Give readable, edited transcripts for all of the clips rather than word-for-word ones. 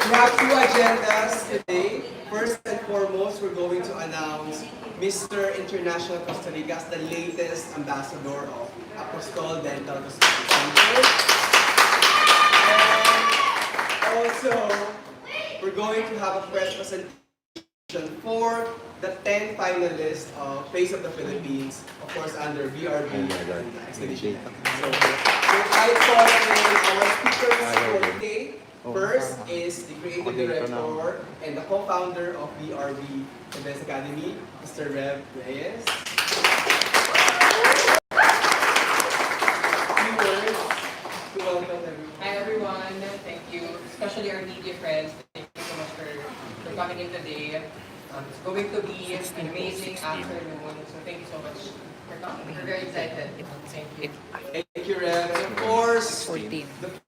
We have two agendas today. First and foremost, we're going to announce Mr. International Costa Rica as the latest ambassador of Apostol Dental Cosmetic Center. And also, we're going to have a press presentation for the 10 finalists of Face of the Philippines, of course under BRB Expedition. So I call in our speakers for today. First is the creative director and the co-founder of BRB Events Academy, Mr. Rev Reyes. Few words to welcome everyone. Hi everyone, thank you, especially our media friends. Thank you so much for coming in today. It's going to be an amazing afternoon, so thank you so much for coming. We're very excited. Thank you. Thank you, Rev. And of course, the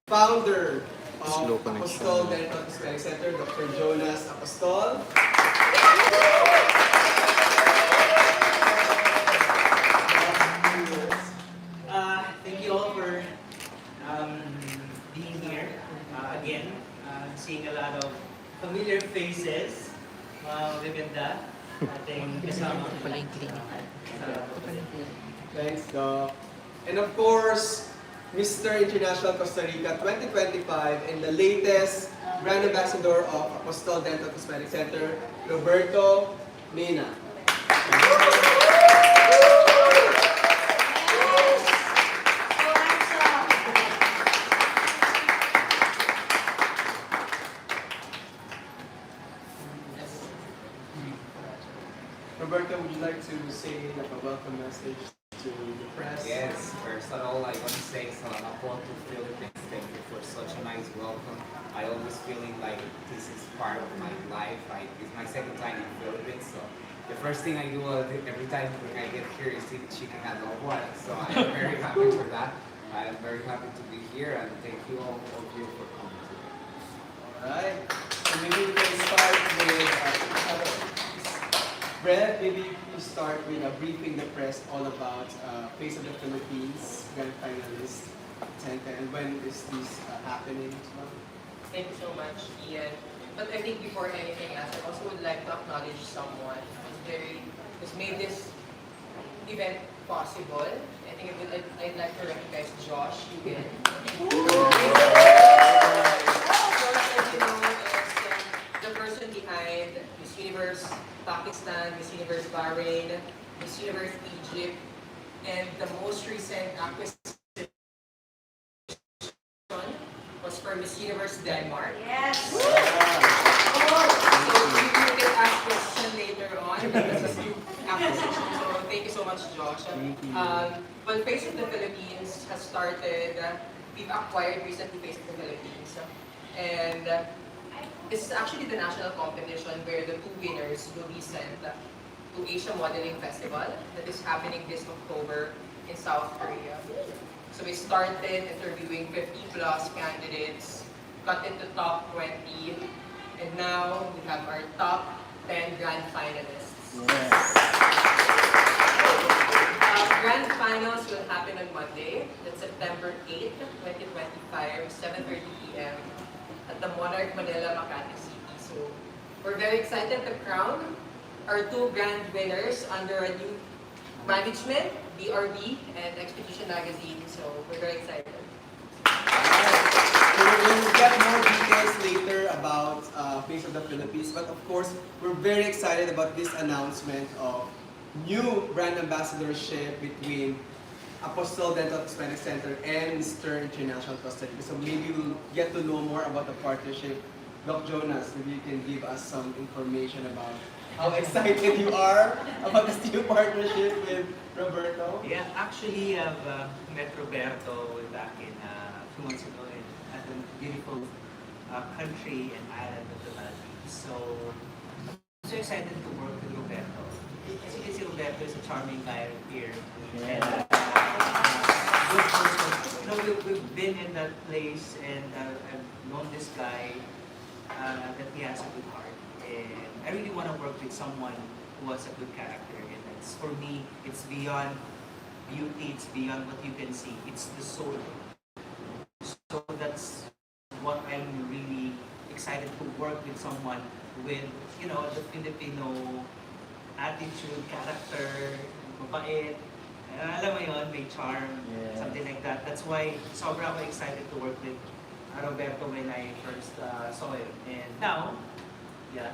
founder of Apostol Dental Cosmetic Center, Dr. Jonas Apostol. Thank you all for being here again, seeing a lot of familiar faces. Maganda. Ating kasama. Thanks, Doc. And of course, Mr. International Costa Rica 2025 and the latest Brand Ambassador of Apostol Dental Cosmetic Center, Roberto Mena. Roberto, would you like to say like a welcome message to the press? Yes, first of all, I want to say salamat to Philippines. Thank you for such a nice welcome. I always feeling like this is part of my life. It's my second time in Philippines, so the first thing I do every time when I get here is eat chicken adobo. So I'm very happy for that. I am very happy to be here, and thank you all of you for coming today. Alright, so maybe we can start with Brett, maybe you start with briefing the press all about Face of the Philippines, Grand Finalist, 10th, and when is this happening as well? Thank you so much, Ian. But I think before anything else, I also would like to acknowledge someone who's made this event possible. I think I'd like to recognize Josh again. The person behind Miss Universe Pakistan, Miss Universe Bahrain, Miss Universe Egypt, and the most recent acquisition was for Miss Universe Denmark. Yes! So you can ask questions later on. This is new acquisition. So thank you so much, Josh. Well, Face of the Philippines has started. We've acquired recently Face of the Philippines, and this is actually the national competition where the two winners will be sent to Asia Modeling Festival that is happening this October in South Korea. So we started interviewing 50 plus candidates, got into top 20, and now we have our top 10 grand finalists. Grand finals will happen on Monday, that's September 8th, 2025, 7:30 p.m. at the Monarch Manila, Makati City. So we're very excited to crown our two grand winners under a new management, BRB and Expedition Magazine. So we're very excited. So we'll get more details later about Face of the Philippines, but of course, we're very excited about this announcement of new brand ambassadorship between Apostol Dental Cosmetic Center and Mr. International Costa Rica. So maybe we'll get to know more about the partnership. Doc Jonas, maybe you can give us some information about how excited you are about this new partnership with Roberto. Yeah, actually, I've met Roberto back in a few months ago at a beautiful country and island of the Maldives. So I'm so excited to work with Roberto. As you can see, Roberto is a charming guy here. And good person. You know, we've been in that place, and I've known this guy that he has a good heart. And I really want to work with someone who has a good character. And it's, for me, it's beyond beauty, it's beyond what you can see. It's the soul. So that's what I'm really excited to work with someone with, the Filipino attitude, character, mabait. Alam mo yun, may charm, something like that. That's why sobra ako excited to work with Roberto when I first saw him. And now, yeah,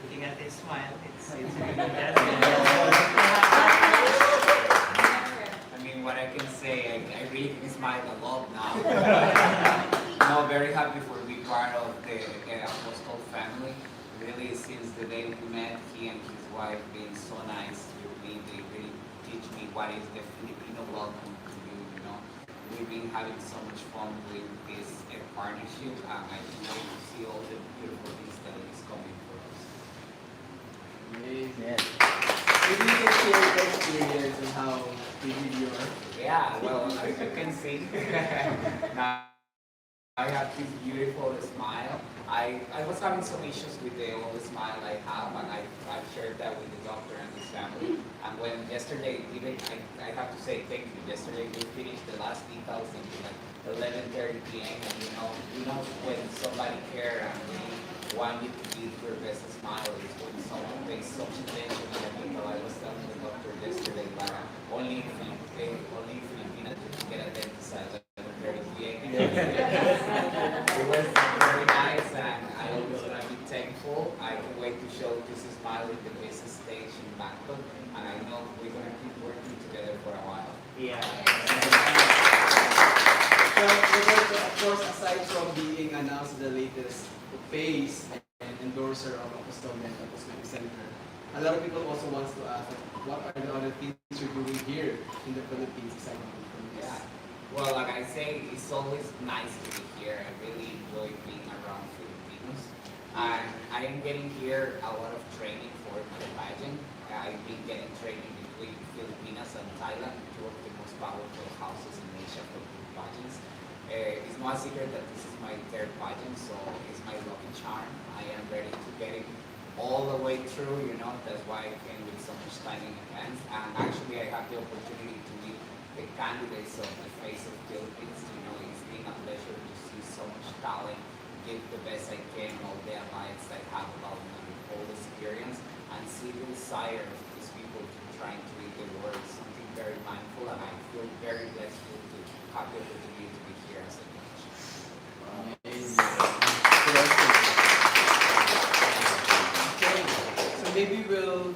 looking at his smile, it's really good. I mean, what I can say, I really can smile a lot now. No, very happy for being part of the Apostol family. Really, since the day we met, he and his wife been so nice with me. They really teach me what is the Filipino welcome to you. We've been having so much fun with this partnership. I can't see all the beautiful things that is coming for us. Amazing. Maybe you can share the experience and how you did your... Yeah, well, as you can see, now I have this beautiful smile. I was having some issues with the old smile I have, and I shared that with the doctor and his family. And when yesterday, even I have to say thank you. Yesterday we finished the last details until like 11:30 p.m. And you know when somebody cares and really want you to give your best smile is when someone pays such attention to the detail. I was telling the doctor yesterday that only in Filipinas you can get a dentist at 11:30 p.m. It was very nice, and I always gonna be thankful. I can wait to show this smile in the business stage in Bangkok, and I know we're gonna keep working together for a while. Yeah. So, Roberto, of course, aside from being announced the latest face and endorser of Apostol Mena Cosmetic Center, a lot of people also wants to ask, what are the other things you're doing here in the Philippines aside from this? Yeah. Well, like I say, it's always nice to be here. I really enjoy being around Filipinos. And I am getting here a lot of training for the pageant. I've been getting training between Filipinas and Thailand, two of the most powerful houses in Asia for pageants. It's no secret that this is my third pageant, so it's my lucky charm. I am ready to get it all the way through, that's why I came with so much time in advance. And actually, I have the opportunity to meet the candidates of the face of Philippines. It's been a pleasure to see so much talent, give the best I can, all the advice I have about all the experience, and see the desire of these people to trying to lead the world, something very mindful, and I feel very blessed to have the opportunity to be here as a judge. Okay, so maybe we'll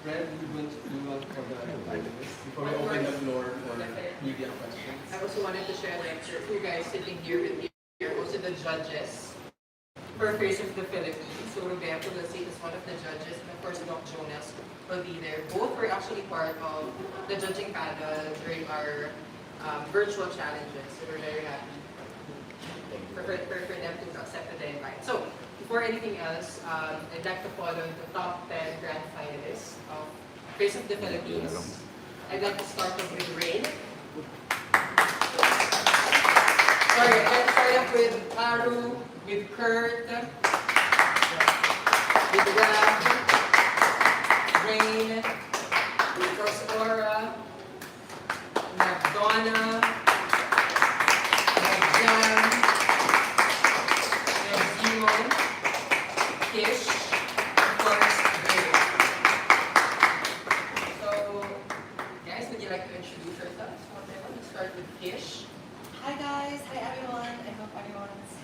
move on for the finalists before we open the floor for media questions. I also wanted to share like the two guys sitting here with me here, also the judges for Face of the Philippines. So Roberto Mena is one of the judges, and of course Doc Jonas will be there. Both were actually part of the judging panel during our virtual challenges. So we're very happy for them to accept the invite. So before anything else, I'd like to follow the top 10 grand finalists of Face of the Philippines. I'd like to start off with Rain. Sorry, let's start off with Haru, with Kurt, with Rab, Rain, with Rosora, Donna, Jan, Simon, Kish, of course, Ray. So, guys, would you like to introduce yourselves? Let's start with Kish. Hi guys, hi everyone. I hope everyone's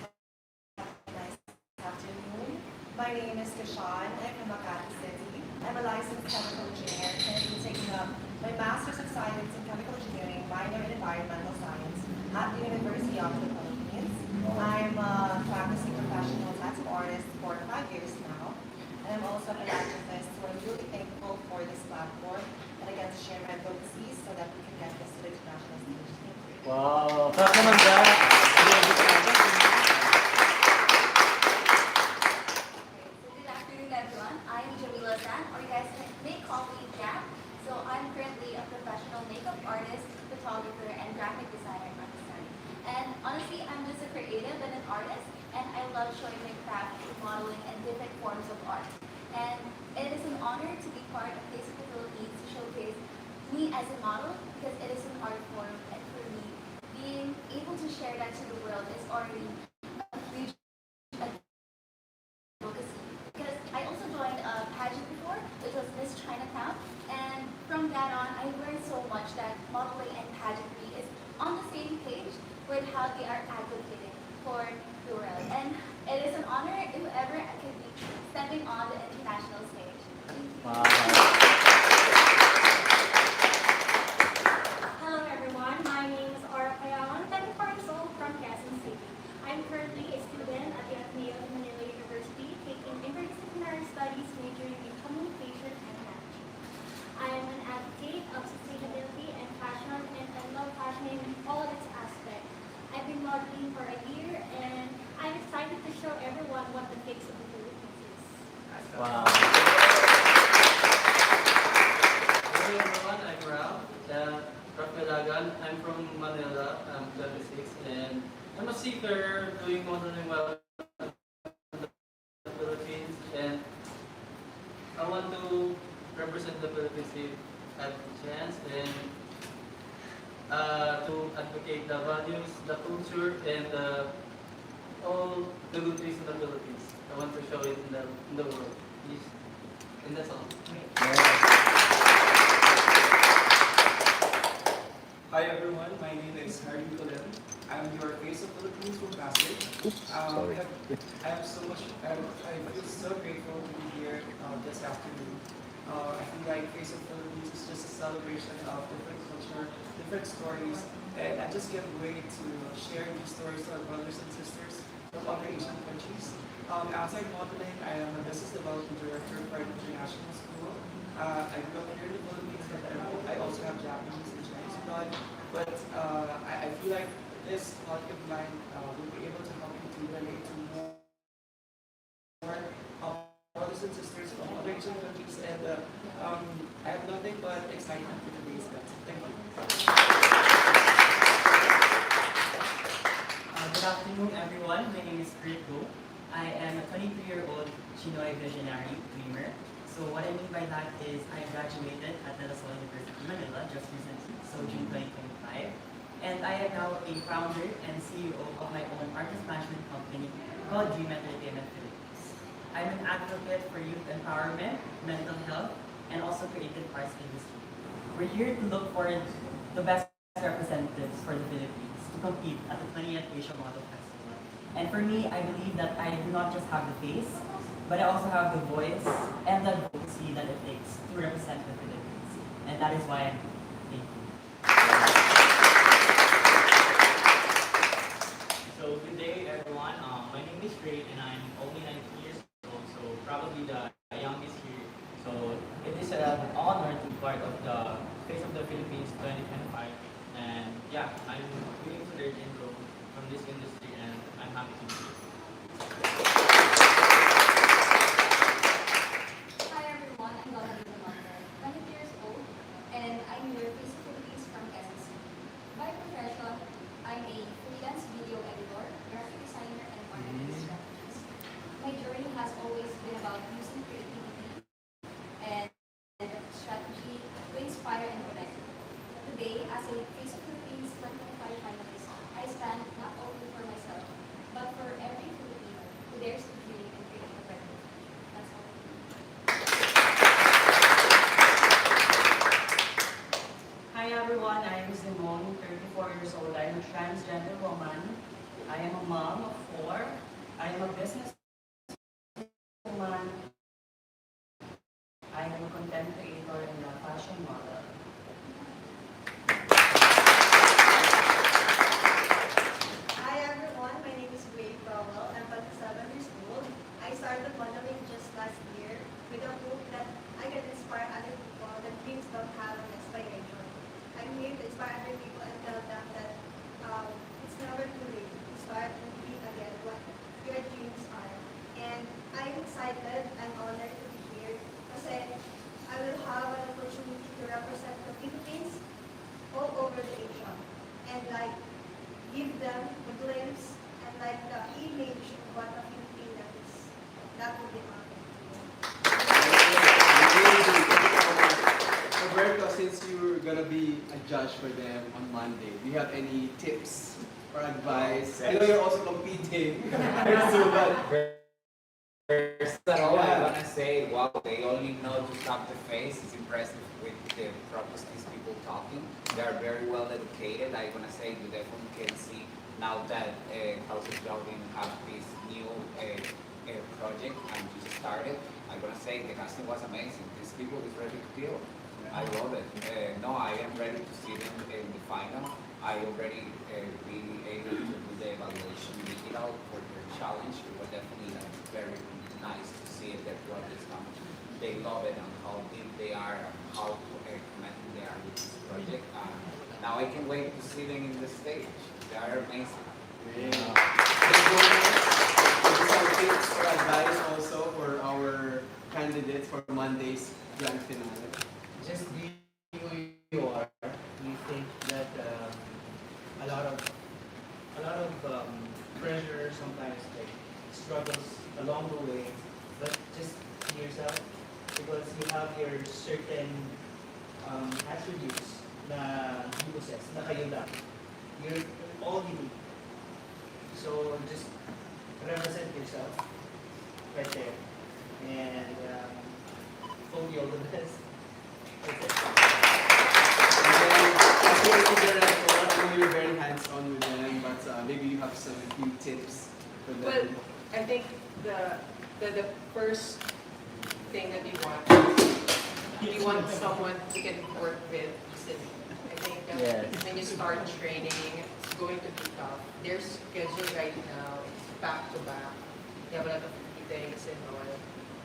having a nice afternoon. My name is Kishan. I'm from Makati City. I'm a licensed chemical engineer and I've been taking up my Master's of Science in Chemical Engineering, minor in Environmental Science at the University of the Philippines. I'm a practicing professional tattoo artist for 5 years now. And I'm also an activist, so I'm really thankful for this platform and I get to share my advocacy so that we can get this to the international stage. Thank you. Wow, clap naman dyan. Good afternoon, everyone. I'm Jamila San, or you guys may call me Jam. So I'm currently a professional makeup artist, photographer, and graphic designer in Pakistan. And honestly, I'm just a creative and an artist, and I love showing my craft through modeling and different forms of art. And it is an honor to be part of Face of the Philippines to showcase me as a model because it is an art form, and for me, being able to share that to the world is already what they are advocating for the world. And it is an honor if ever I could be stepping on the international stage. Hello everyone, my name is Aura Kayan, 24 years old from Quezon City. I'm currently a student at the Ateneo of Manila University taking interdisciplinary studies majoring in communication and management. I am an advocate of sustainability and fashion, and I love fashion in all its aspects. I've been modeling for a year and I'm excited to show everyone what the face of the Philippines is. Wow. Hello everyone, I'm Ralph. I'm from Manila, I'm 26, and I'm a seeker doing modeling well in the Philippines, and I want to represent the Philippines if I have the chance, and to advocate the values, the culture, and all the good things in the Philippines. I want to show it in the world. Yes. And that's all. Hi everyone, my name is Harry Colem. I'm your face of Philippines from Pasig. I am so much, I feel so grateful to be here this afternoon. I feel like Face of Philippines is just a celebration of different culture, different stories, and I just can't wait to share these stories to our brothers and sisters from other Asian countries. Outside modeling, I am a business development director for an international school. I grew up here in the Philippines, but I also have Japanese and Chinese blood. But I feel like this colleague of mine will be able to help me to relate to more brothers and sisters from other Asian countries. And I have nothing but excitement for today's event. Thank you. Good afternoon, everyone. My name is Rico. I am a 23-year-old Chinoy visionary dreamer. So what I mean by that is I graduated at Legaspi University, Manila just recently, so June 2025. And I am now a founder and CEO of my own artist management company called Dream Entertainment Philippines. I'm an advocate for youth empowerment, mental health, and also creative arts industry. We're here to look for the best representatives for the Philippines to compete at the 20th Asia Model Festival. And for me, I believe that I do not just have the face, but I also have the voice and the advocacy that it takes to represent the Philippines. And that is why I'm here. Thank you. So good day everyone, my name is Ray and I'm only 19 years old, so probably the youngest here. So it is an honor to be part of the Face of the Philippines 2025, and yeah, I'm willing to learn and grow from this industry, and I'm happy to be here. Hi everyone, I'm Roberto Mena, 20 years old, and I'm your Face of Philippines from Quezon City. By profession, I'm a freelance video editor, graphic designer, and marketing strategist. My journey has always been about using creativity and strategy to inspire and connect. Today, as a Face of Philippines 2025 finalist, I stand not only for myself, but for every Filipino who dares to dream and create a better future. That's all. Hi everyone, I am Simone, 34 years old. I am a transgender woman. I am a mom of 4. I am a business woman. I am a content creator and a fashion model. Hi everyone, my name is Wade Rowell. I'm 27 years old. I started modeling just last year with a hope that I can inspire other people that dreams don't have an inspiration. I'm here to inspire other people and tell them that it's never too late to start and be again what your dreams are. And I'm excited and honored to be here kasi I will have an opportunity to represent the Philippines all over the Asia and like give them a glimpse and like the image of what a Filipino is. That would be honor. Roberto, since you're gonna be a judge for them on Monday, do you have any tips or advice? I know you're also competing. First of all, I want to say, wow, they only know to stop the face. It's impressive with the prophecies people talking. They are very well educated. I want to say you definitely can see now that House of Jogging have this new project and just started, I'm gonna say the casting was amazing. These people is ready to kill. I love it. No, I am ready to see them in the final. I already be able to do the evaluation digital for their challenge. It was definitely very nice to see it, their projects, how much they love it and how deep they are and how committed they are with this project. Now I can wait to see them in the stage. They are amazing. Yeah. Some tips or advice also for our candidates for Monday's grand finale. Just be who you are. We think that a lot of pressure sometimes like struggles along the way, but just be yourself because you have your certain attributes na you possess, na kayo lang. You're all unique. So just represent yourself right there and hope you all the best. That's it. I know you're very hands-on with them, but maybe you have some few tips for them. Well, I think the first thing that you want someone you can work with easily. I think when you start training, it's going to be tough. Their schedule right now is back to back. They have a lot of meetings and all.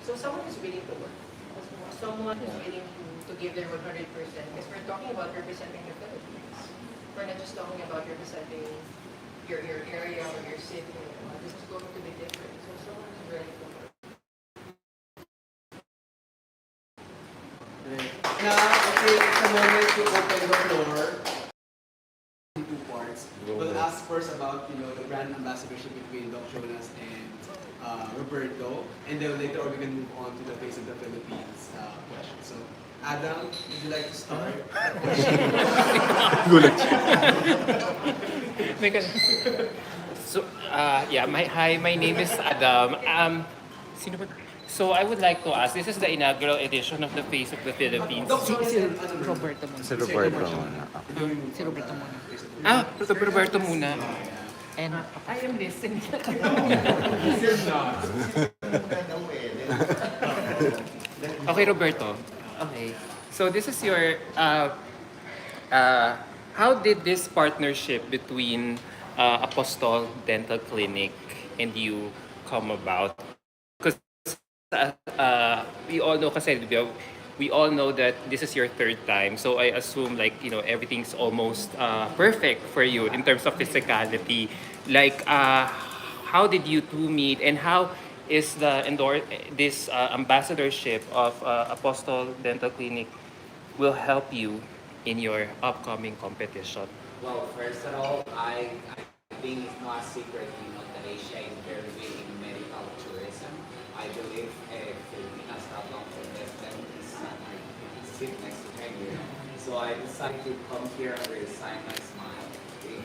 So someone who's willing to work. Someone who's willing to give their 100%. Because we're talking about representing the Philippines. We're not just talking about representing your area or your city. This is going to be different. So someone who's ready to work. Now, okay, it's a moment to open the floor in two parts. We'll ask first about the brand ambassadorship between Doc Jonas and Roberto, and then later on we can move on to the face of the Philippines question. So, Adam, would you like to start? So, hi, my name is Adam. Sino ba? So I would like to ask, this is the inaugural edition of the Face of the Philippines. Roberto muna. Si Roberto muna. Si Roberto muna. Roberto muna. And I am listening. Okay, Roberto. Okay. So this is your, how did this partnership between Apostol Dental Clinic and you come about? Because we all know, kasi we all know that this is your third time. So I assume everything's almost perfect for you in terms of physicality. How did you two meet and how is this ambassadorship of Apostol Dental Clinic will help you in your upcoming competition? Well, first of all, I think it's not a secret, that Asia is very big in medical tourism. I believe Filipinas have long investment in sit next to Kenya. So I decided to come here and resign my smile in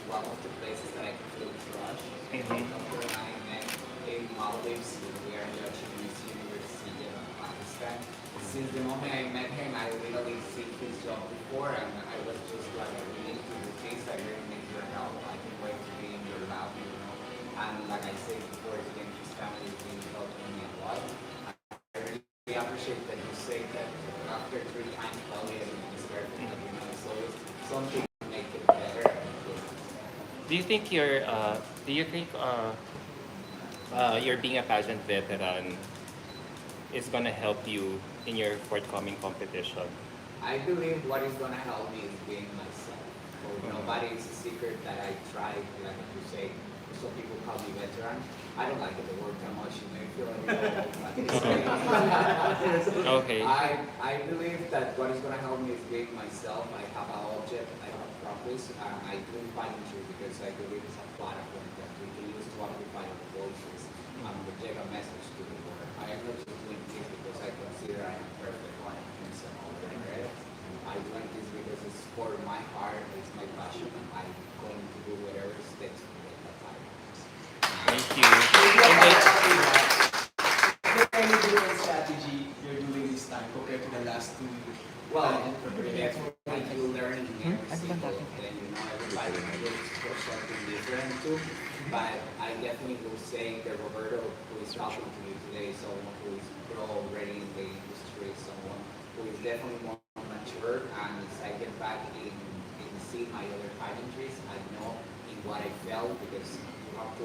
one of the places that I can feel rush. I met in Maldives. We are judging Miss University in Pakistan. Since the moment I met him, I literally see his job before, and I was just like, I really need to do this. I really need your help. I can wait to be in your lab, And like I said before, again, his family has been helping me a lot. I really appreciate that you say that after 3 times failure, it's perfect. So it's something to make it better. Do you think you're being a pageant veteran is gonna help you in your forthcoming competition? I believe what is going to help me is being myself. Nobody is a secret that I tried, like you say, so people call me veteran. I don't like the word that much. You may feel Okay. I believe that what is going to help me is being myself. I have an object, I have a purpose, and I do pageantry because I believe it's a platform that we can use to amplify our voices and project a message to the world. I am not just doing this because I consider I am perfect like myself. I do this because it's for my heart, it's my passion, and I'm going to do whatever it takes to get that time. Thank you. Is there any different strategy you're doing this time compared to the last two? Well, definitely you learn every single day. Everybody looks for something different. to, but I definitely will say that Roberto, who is talking to me today, is someone who is pro already in the industry, someone who is definitely more mature, and as I get back in seeing my other pageantries, I know in what I felt, because you have to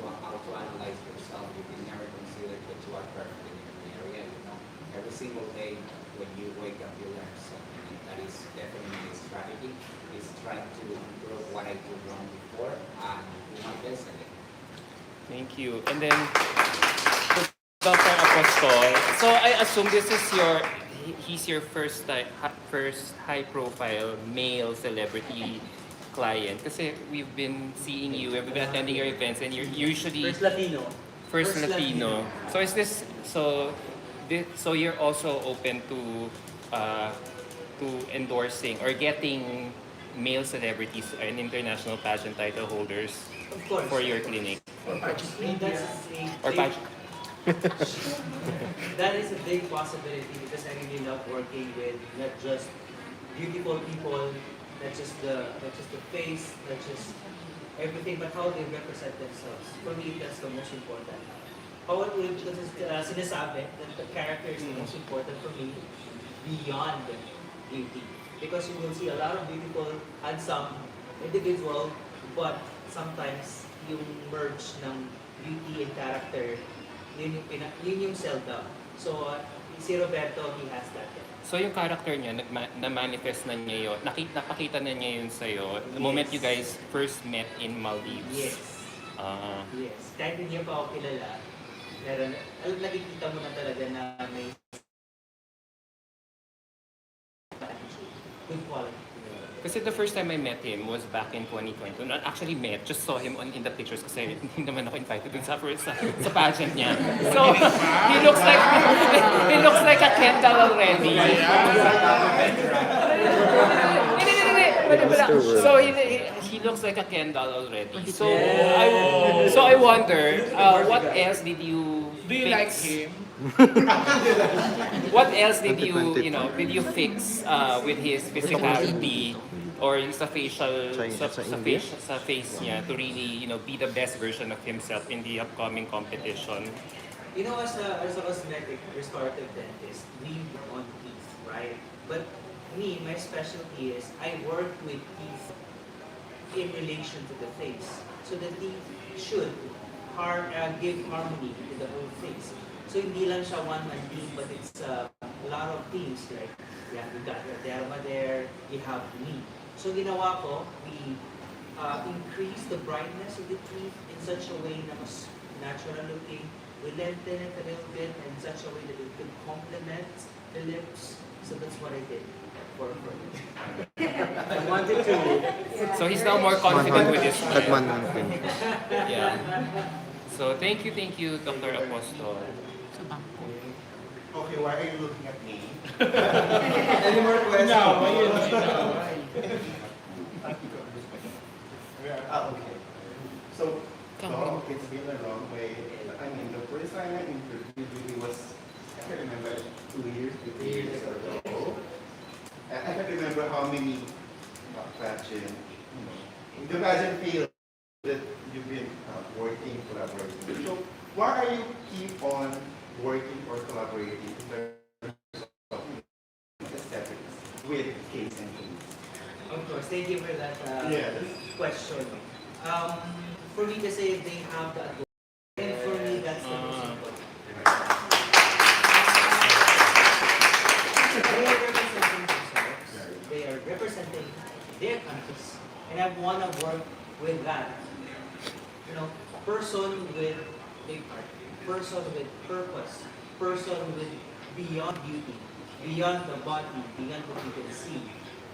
analyze yourself. You can never consider that you are perfect in every area, you know. Every single day when you wake up, you learn something, and that is definitely my strategy, is trying to improve what I did wrong before and do my best again. Thank you. And then, Dr. Apostol, so I assume this is he's your first high-profile male celebrity client. Kasi we've been seeing you, we've been attending your events, and you're usually First Latino. First Latino. So is this so you're also open to endorsing or getting male celebrities and international pageant title holders Of course. for your clinic? That is a big possibility because I really love working with not just beautiful people, not just the face, not just everything, but how they represent themselves. For me, that's the most important. How it will, because sinasabi that the character is the most important for me beyond beauty. Because you will see a lot of beautiful, handsome individual, but sometimes yung merge ng beauty and character, yun yung seldom. So, si Roberto, he has that. So yung character niya, na-manifest na niya yun, napakita na niya yun sa'yo the moment you guys first met in Maldives. Yes. Yes. Kahit hindi pa ako kilala, nakikita mo na talaga na may good quality. Kasi the first time I met him was back in 2020. Not actually met, just saw him in the pictures kasi hindi naman ako invited dun sa pageant niya. So, he looks like a Ken doll already. So he looks like a Ken doll already. So I wonder, what else did you Do you like him? What else did you fix with his physicality or sa facial sa face niya to really be the best version of himself in the upcoming competition? You know, as a cosmetic restorative dentist, we work on teeth, right? But me, my specialty is I work with teeth in relation to the face. So the teeth should give harmony to the whole face. So hindi lang siya one-man team, but it's a lot of teams, right? You got your derma there, you have me. So ginawa ko, we increase the brightness of the teeth in such a way na mas natural looking. We lengthen it a little bit in such a way that it could complement the lips. So that's what I did for I wanted to. So he's now more confident with his smile. Yeah. So thank you, Dr. Apostol. Okay, why are you looking at me? Any more questions? No. Okay. So it's been a long way. I mean, the first time I interviewed you was, I can remember, 2 years ago. I can't remember how many pageant, in the pageant field that you've been collaborating. So why are you keep on working or collaborating in terms of aesthetics with Case and Case? Of course, thank you for that question. For me to say they have the advantage, and for me that's the most important. They are representing their countries, and I want to work with that. Person with big heart, person with purpose, person with beyond beauty, beyond the body, beyond what you can see,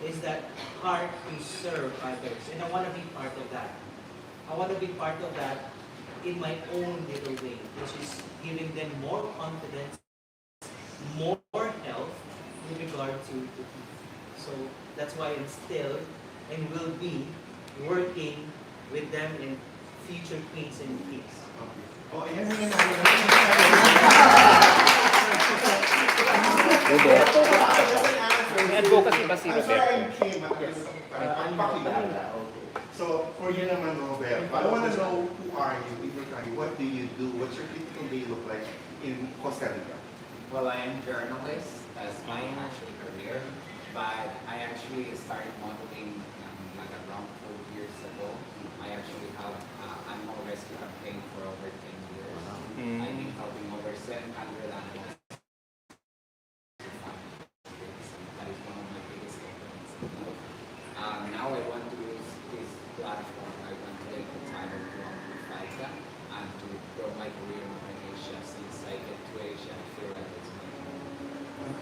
is that heart to serve others, and I want to be part of that. I want to be part of that in my own little way, which is giving them more confidence, more health with regard to the teeth. So that's why I'm still and will be working with them in future Queens and Kings. Oh, ayan na Advocacy ba si Roberto? So, for you naman, Roberto, I want to know are you in your country? What do you do? What's your typical day look like in Costa Rica? Well, I am journalist as my actual career, but I actually started modeling like around 4 years ago. I actually have animal rescue campaign for over 10 years. Mm. I've been helping over 700 animals. That is one of my biggest companies in the world. Now I want to use this platform. I want to get retired to amplify that and to grow my career in Asia. Since I get to Asia, I feel like it's my home.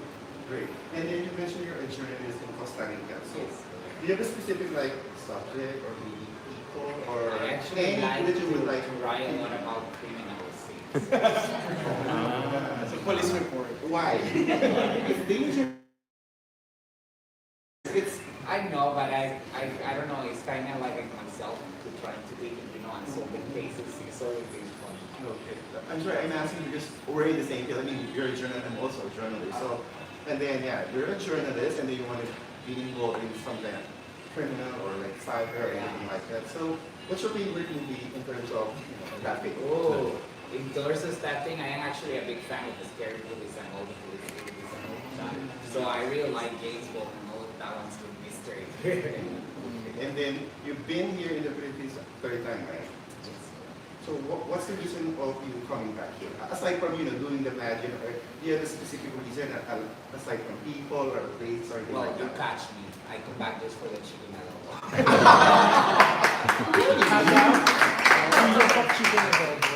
Great. And then you mentioned you're a journalist in Costa Rica. So Yes. do you have a specific like subject or maybe people or I actually anything like that you would like to write a lot about criminal scenes. It's a police report. Why? It's dangerous. It's I know, but I don't know. It's kind of like myself to trying to dig, and solve the cases. It's always been fun. Okay. I'm sorry, I'm asking because we're in the same field. I mean, you're a journalist, I'm also a journalist. So, and then, yeah, you're a journalist and then you want to be involved in something criminal or like cyber or anything like that. So, what's your favorite movie in terms of graphic? Oh, endorses that thing. I am actually a big fan of the scary movies and all the police movies and all of that. So I really like James Bond and all of that one's with mystery. And then you've been here in the Philippines third time, right? So what's the reason of you coming back here? Aside from doing the pageant, or do you have a specific reason aside from people or place or anything Well, like you that? catch me. I come back just for the chicken adobo.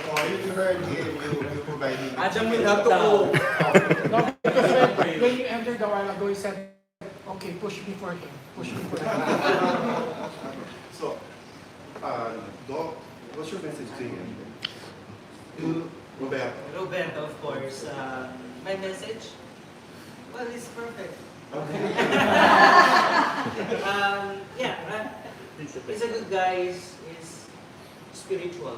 Oh, you heard him, you providing. Adam will have to go. When you entered a while ago, you said, okay, push me for him. Push me for him. So, Doc, what's your message to him? To Roberto. Roberto, of course. My message? Well, it's perfect. Okay. He's a good guy. He's spiritual.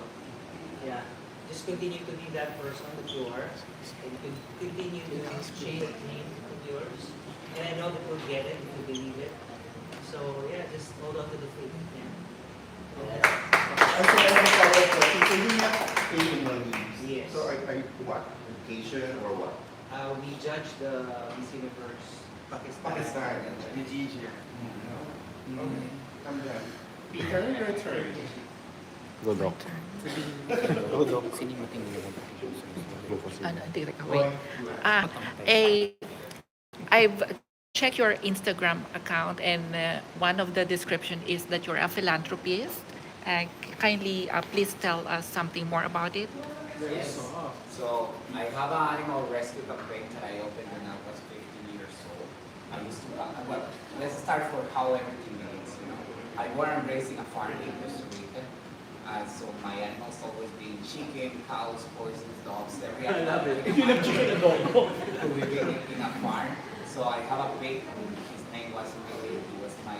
Yeah. Just continue to be that person that you are. And continue to chase that dream of yours. And I know that you'll get it if you believe it. So, yeah, just hold on to the faith. Yeah. Okay, I have a follow-up question. So you have occasional leaves. Yes. So are you what? Vacation or what? We judge the Miss Universe Pakistan. Nigeria. Okay, I'm done. Peter, your turn. Go, Doc. Go, Doc. I've checked your Instagram account, and one of the description is that you're a philanthropist. Kindly, please tell us something more about it. Yes. So I have an animal rescue campaign that I opened when I was 15 years old. I used to, well, let's start for how everything begins, I was raising a farm in Costa Rica. So my animals always been chicken, cows, horses, dogs, every I love it. If you have chicken and dog. We've been in a farm. So I have a pig. His name was Willie. He was my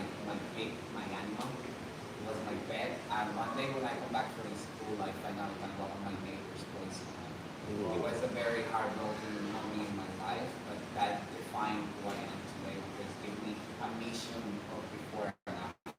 pig, my animal. He was my pet. And one day when I come back from school, I find out that one of my neighbors was. It was a very hard road moment in my life, but that defined what I am today because it gave me a mission of before and after.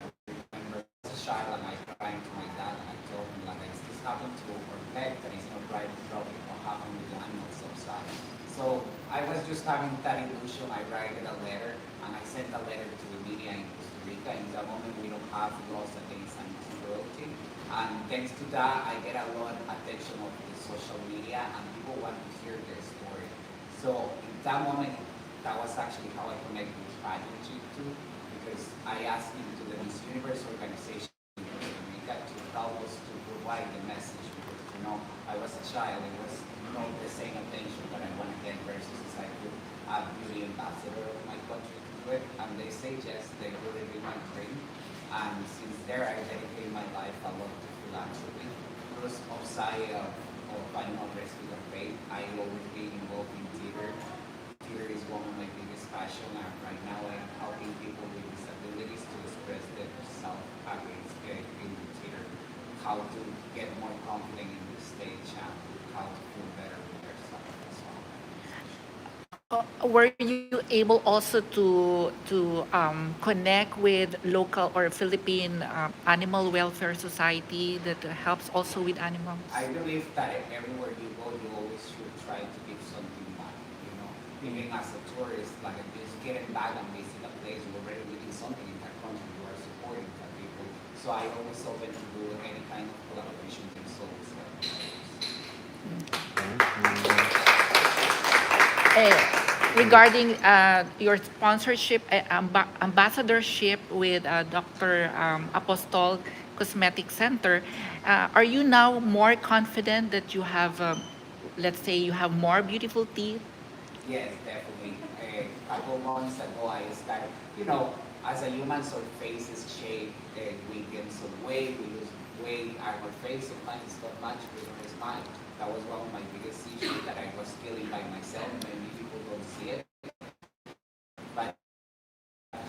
I remember as a child and I crying to my dad and I told him like this happened to our pet and it's not right to probably what happened with the animals outside. So I was just having that illusion. I write a letter and I sent a letter to the media in Costa Rica. In that moment we don't have laws against animal cruelty. And thanks to that, I get a lot of attention of the social media and people want to hear their story. So in that moment, that was actually how I connected with Pageant too, because I asked into the Miss Universe organization in Costa Rica to help us to provide the message because, I was a child, it was not the same attention that I want to get versus if I could a beauty ambassador of my country to do it. And they say yes, they really be my dream. And since there, I dedicated my life a lot to philanthropy. Because outside of animal rescue campaign, I always been involved in theater. Theater is one of my biggest passions, and right now I'm helping people with disabilities to express themselves against in the theater, how to get more confident in the stage and how to feel better with themselves. Were you able also to connect with local or Philippine animal welfare society that helps also with animals? I believe that everywhere you go, you always should try to give something back. You know, even as a tourist, like just getting back and visit a place, you're already doing something in that country. You are supporting that people. So I always open to do any kind of collaboration in souls. Regarding your sponsorship, ambassadorship with Dr. Apostol Cosmetic Center, are you now more confident that you have, let's say, you have more beautiful teeth? Yes, definitely. A couple months ago, I started, you know, as a human, our faces shape, we gain some weight, we lose weight, our face sometimes is not much with our smile. That was one of my biggest issues that I was feeling by myself. Many people don't see it. But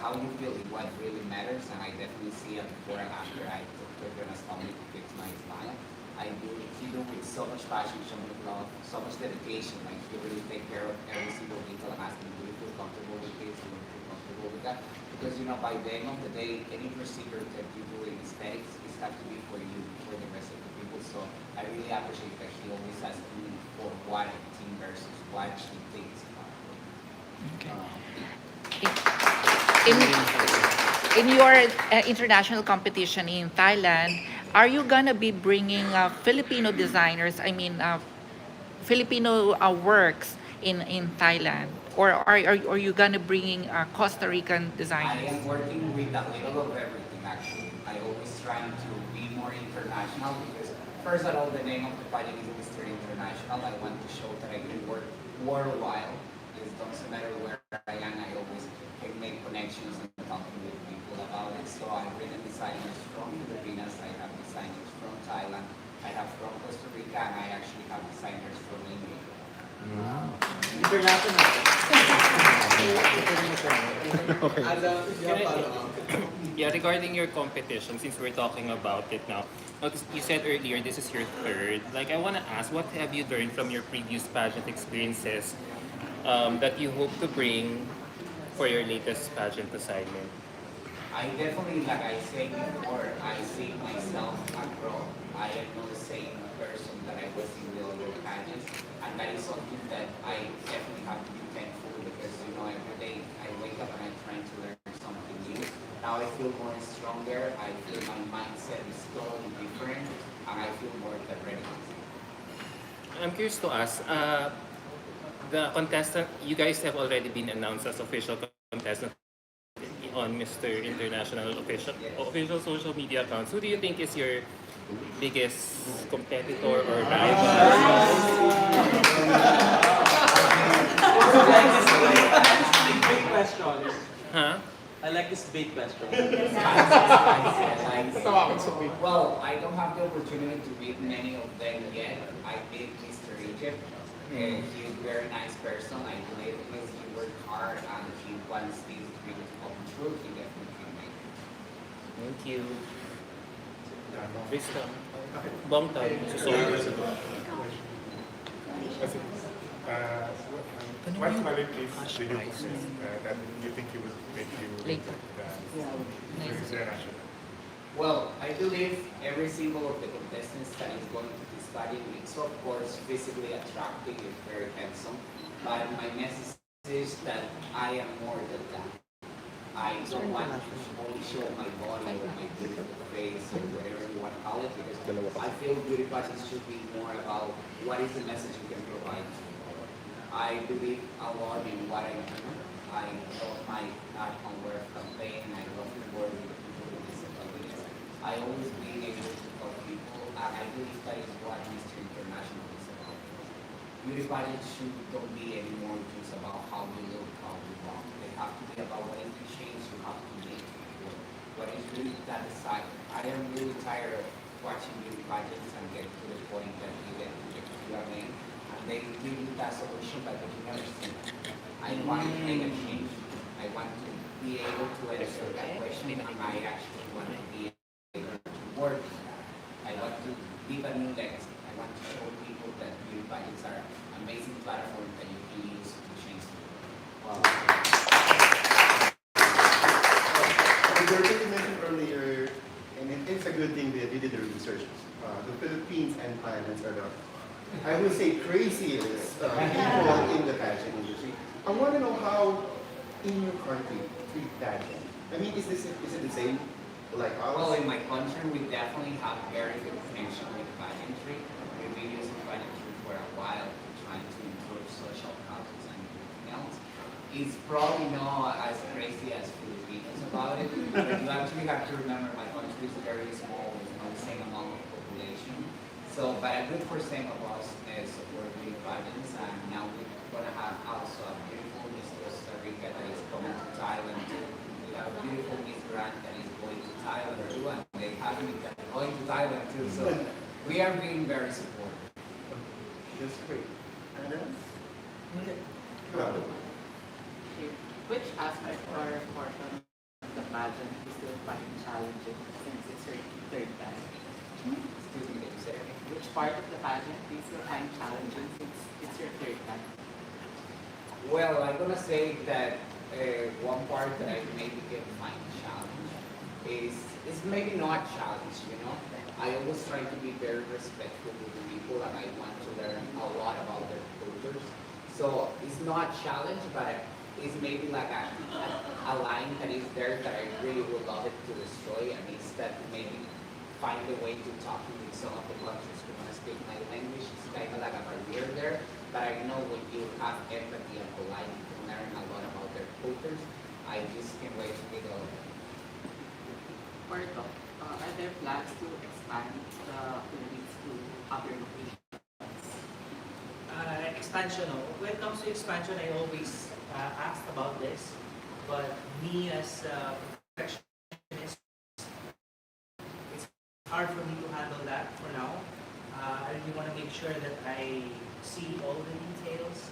how you feel is what really matters, and I definitely see it before and after. I took an stomach to fix my smile. I do it with so much passion, so much love, so much dedication. Like you really take care of every single detail and ask them, do you feel comfortable with this? Do you feel comfortable with that? Because you know, by the end of the day, any procedure that you do in aesthetics is have to be for you, for the rest of the people. So I really appreciate that he always asks me for what I think versus what she thinks about In your international competition in Thailand, are you gonna be bringing Filipino designers? I mean, Filipino works in Thailand, or are you gonna bringing Costa Rican I designers? am working with a little of everything actually. I always trying to be more international because first of all the name of the pageant is Mr. International. I want to show that I can work worldwide. It doesn't matter where I am, I always can make connections and talking with people about it. So I bring in designers from Filipinas, I have designers from Thailand, I have from Costa Rica, and I actually have designers from India. Yeah, regarding your competition, since we're talking about it now, you said earlier this is your third. Like, I want to ask, what have you learned from your previous pageant experiences that you hope to bring for your latest pageant assignment? I definitely, like I said before, I see myself grow. I am not the same person that I was in the other pageants, and that is something that I definitely have to be thankful because you know every day I wake up and I'm trying to learn something new. Now I feel more stronger. I feel my mindset is totally different, and I feel more ready. I'm curious to ask, the contestant, you guys have already been announced as official contestant on Mr. International official social media accounts. Who do you think is your biggest competitor or rival? Big question. Huh? I like this big question. Well, I don't have the opportunity to meet many of them yet. I met Mr. Egypt. And he's a very nice person. I believe he worked hard and he wants these dreams to come true. He definitely can make it. Thank you. Krista. Bong time. What qualities do you possess that you think you would make you international? Well, I believe every single of the contestants that is going to this pageant is of course physically attractive and very handsome. But my message is that I am more than that. I don't want to only show my body or my beautiful face or whatever you want to call it because I feel beauty pageants should be more about what is the message you can provide. I believe a lot in what I do. I love my Not-On-Work campaign. I love to work with people with disabilities. I always being able to help people, and I believe that is what Mr. International is about. Beauty pageants don't be anymore just about how you look, how you walk. They have to be about what is the change you have to make work. What is really that desire. I am really tired of watching beauty pageants and get to the point that you get to the Q&A and they give you that solution, but you never see it. I want to make a change. I want to be able to answer that question, and I actually want to be able to work on that. I want to leave a new legacy. I want to show people that beauty pageants are amazing platforms that you can use to change the world. I would say craziest people in the pageant industry. I want to know how in your country treat pageant. I mean, is it the same like ours? Well, in my country, we definitely have very good connection with pageantry. We've been using pageantry for a while, trying to improve social causes and everything else. It's probably not as crazy as Filipinos about it, but you actually have to remember my country is very small, there's not the same amount of population. So, but a good percent of us support big pageants, and now we're gonna have also a beautiful Miss Costa Rica that is coming to Thailand too. We have a beautiful Miss Grant that is going to Thailand too, and they have me going to Thailand too. So we are being very supportive. That's great. And then? Okay. Which aspect or portion of the pageant you still find challenging since it's your third time? Excuse me, can you say it again? Which part of the pageant do you still find challenging since it's your third time? Well, I'm gonna say that one part that I maybe get find challenge is maybe not challenge, you know. I always try to be very respectful with the people, and I want to learn a lot about their cultures. So it's not challenge, but it's maybe like a line that is there that I really would love it to destroy, and it's that maybe find a way to talk with some of the countries who want to speak my language. It's kind of like a barrier there, but I know when you have empathy and polite, you can learn a lot about their cultures. I just can't wait to get over it. Roberto, are there plans to expand the Philippines to other locations? Expansion, no. When it comes to expansion, I always asked about this, but me as a perfectionist, it's hard for me to handle that for now. I really want to make sure that I see all the details.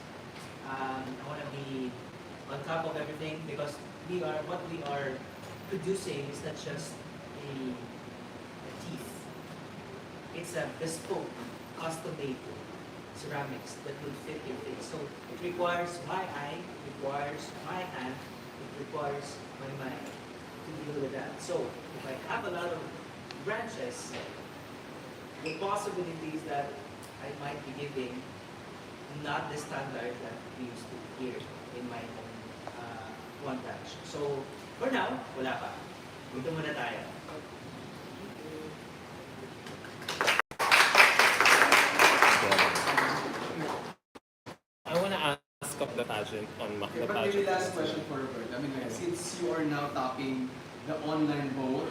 I want to be on top of everything because what we are producing is not just a teeth. It's a bespoke, custom-made ceramics that will fit your face. So it requires my eye, it requires my hand, it requires my mind to deal with that. So if I have a lot of branches, the possibilities that I might be giving not the standard that we used to hear in my own one branch. So for now, wala pa. Dito muna tayo. I want to ask of the pageant on the But pageant. maybe last question for Robert. I mean, like, since you are now topping the online vote,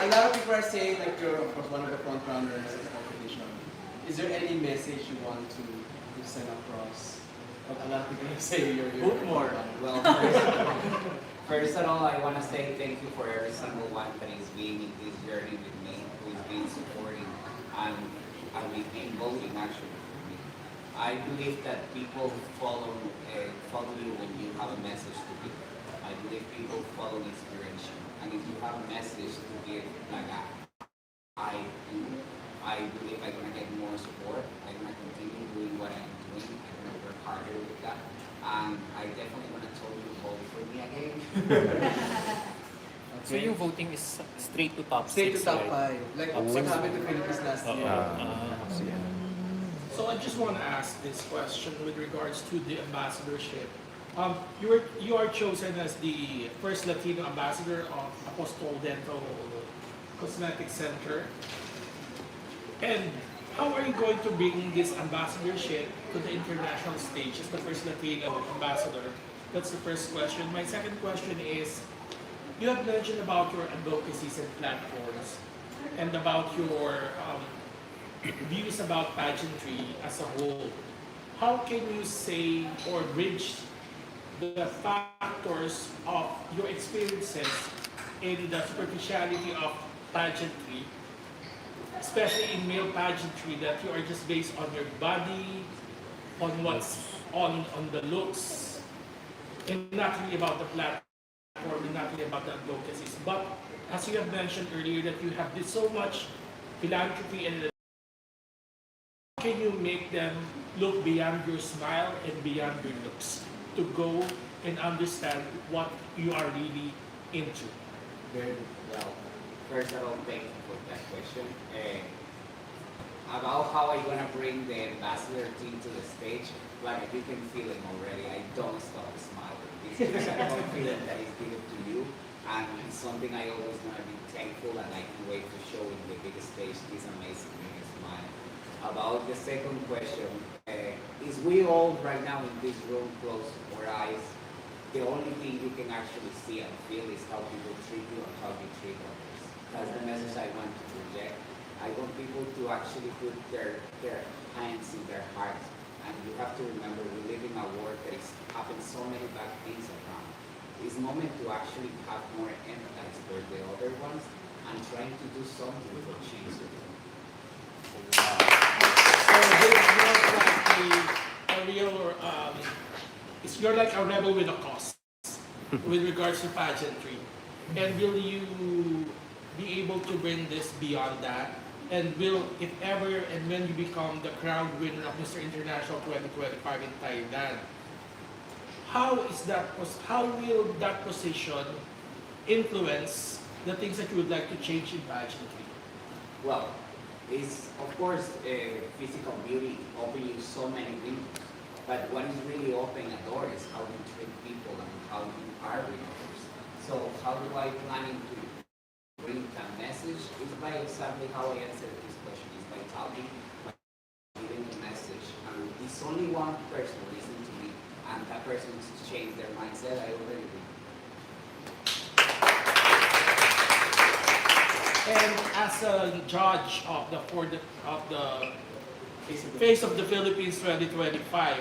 a lot of people are saying like you're of course one of the front runners in the competition. Is there any message you want to send across? But a lot of people are saying you're Vote more. Well, first of all, I want to say thank you for every single one that is being in this journey with me, who is being supporting, and we've been voting actually for me. I believe that people follow you when you have a message to give. I believe people follow inspiration, and if you have a message to give, like I do, I believe I'm gonna get more support. I'm gonna continue doing what I'm doing. I'm gonna work harder with that. And I definitely want to tell you to vote for me again. So yung voting is straight to top Straight to 6, top right? 5. Like what happened to Philippines last year. So I just want to ask this question with regards to the ambassadorship. You are chosen as the first Latino ambassador of Apostol Dental Cosmetic Center. And how are you going to bring this ambassadorship to the international stage as the first Latino ambassador? That's the first question. My second question is, you have mentioned about your advocacies and platforms and about your views about pageantry as a whole. How can you say or bridge the factors of your experiences in the superficiality of pageantry, especially in male pageantry, that you are just based on your body, on what's on the looks, and not really about the platform, and not really about the advocacies. But as you have mentioned earlier, that you have did so much philanthropy, and how can you make them look beyond your smile and beyond your looks to go and understand what you are really into? Very well. First of all, thank you for for that question. About how I'm gonna bring the ambassador team to the stage, like you can feel it already. I don't stop smiling. It's just a confidence that is given to you, and it's something I always gonna be thankful, and I can wait to show in the big stage this amazing smile. About the second question, is we all right now in this room close our eyes. The only thing you can actually see and feel is how people treat you and how you treat others. That's the message I want to project. I want people to actually put their hands in their hearts. And you have to remember, we live in a world that is having so many bad things around. It's a moment to actually have more empathy for the other ones and trying to do something for change. So this was like a real, you're like a rebel with a cause with regards to pageantry. And will you be able to bring this beyond that? And will, if ever and when you become the crowned winner of Mr. International 2025 in Thailand, how will that position influence the things that you would like to change in pageantry? Well, it's of course physical beauty opening you so many windows. But what is really opening a door is how you treat people and how you are with others. So how do I planning to bring that message? It's by exactly how I answered this question. It's by talking, by giving the message. And it's only one person listening to me, and that person has changed their mindset. I already did. And as a judge of the Face of the Philippines 2025,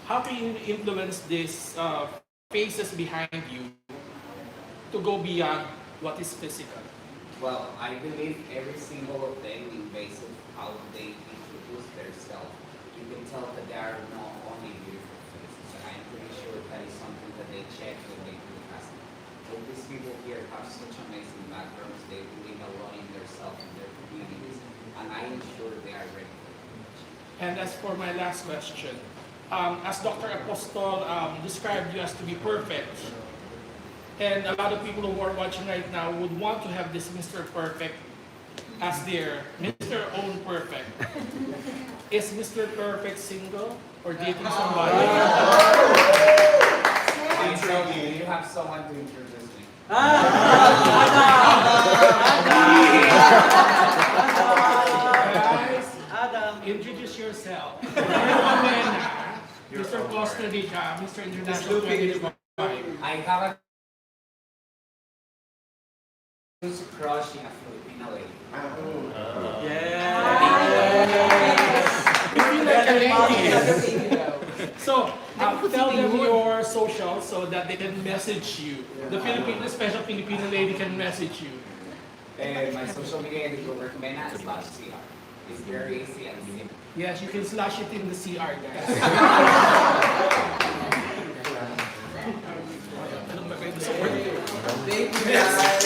how can you influence these faces behind you to go beyond what is physical? Well, I believe every single of them, in base of how they introduce themselves, you can tell that they are not only beautiful faces. And I'm pretty sure that is something that they check when they do the casting. All these people here have such amazing backgrounds. They believe a lot in themselves and their communities, and I am sure they are ready. And as for my last question, as Dr. Apostol described you as to be perfect, and a lot of people who are watching right now would want to have this Mr. Perfect as their Mr. Own Perfect. Is Mr. Perfect single or dating somebody? You have someone to introduce me. Introduce yourself. Roberto Mena, Mr. Costa Rica, Mr. International 2025. I have a crush in a Filipino lady. So, tell them your social so that they can message you. The special Filipino lady can message you. My social media is Roberto Mena /CR. It's very easy and simple. Yes, you can slash it in the CR, guys. Thank you guys.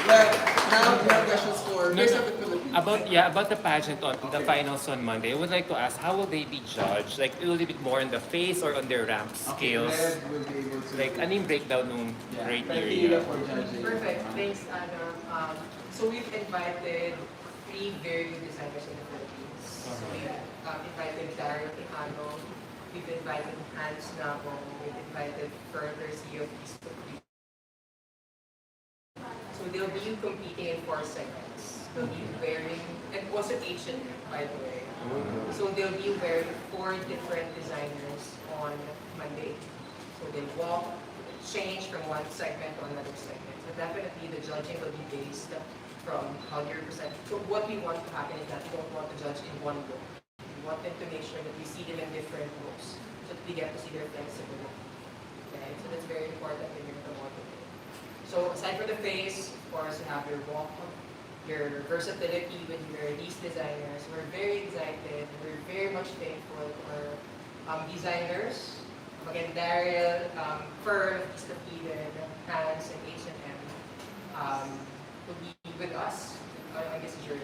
Well, now we have questions for Face of the Philippines. About the pageant on the finals on Monday, I would like to ask how will they be judged? Like a little bit more on the face or on their ramp skills? Red will be able to Like anong breakdown nung criteria? for judging. Perfect. Thanks, Adam. So we've invited 3 very good designers in the Philippines. So we've invited Dario Tejano, we've invited Hans Nabo, we've invited further CEO of East. So they'll be competing in 4 segments. They'll be wearing, and also H&M, by the way. So they'll be wearing 4 different designers on Monday. So they walk, change from one segment to another segment. So definitely the judging will be based from how you represent. So what we want to happen is that we don't want to judge in one look. We want them to make sure that we see them in different looks so that we get to see their flexibility. Okay? So that's very important when you're promoting it. So aside from the face, of course, you have your walk, your versatility with your these designers. We're very excited. We're very much thankful for designers. Again, Daryl, Fur, Stapeden, Hans, and H&M will be with us. I guess it's your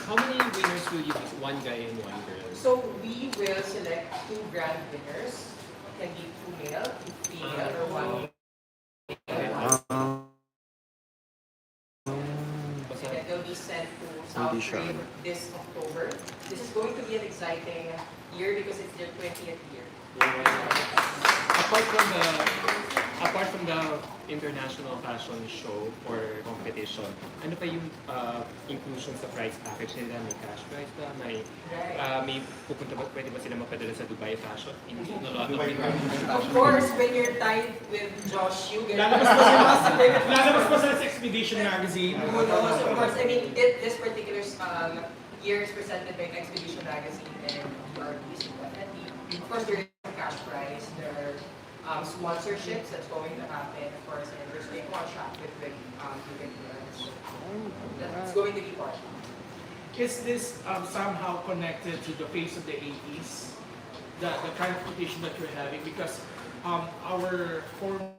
How many winners will you pick? One guy and one girl? So we will select 2 grand winners. Can be 2 male, 2 female, or 1 male. And then they'll be sent Hindi South siya, Korea ano. this October. This is going to be an exciting year because it's their 20th year. Apart from the international fashion show or competition, ano pa yung inclusion sa prize package nila? May cash prize ba? May pupunta ba, pwede ba sila mapadala sa Dubai Fashion? Hindi, no, Of course, when you're tied with Josh, you get Lalabas pa sa Expedition magazine. Who knows, of course. I mean, this particular year is presented by Expedition magazine and RBC definitely. Of course, there is a cash prize. There are sponsorships that's going to happen, of course, and there's a contract with the that's going to be part. Is this somehow connected to the face of the 80s? The kind of competition that you're having? Because our former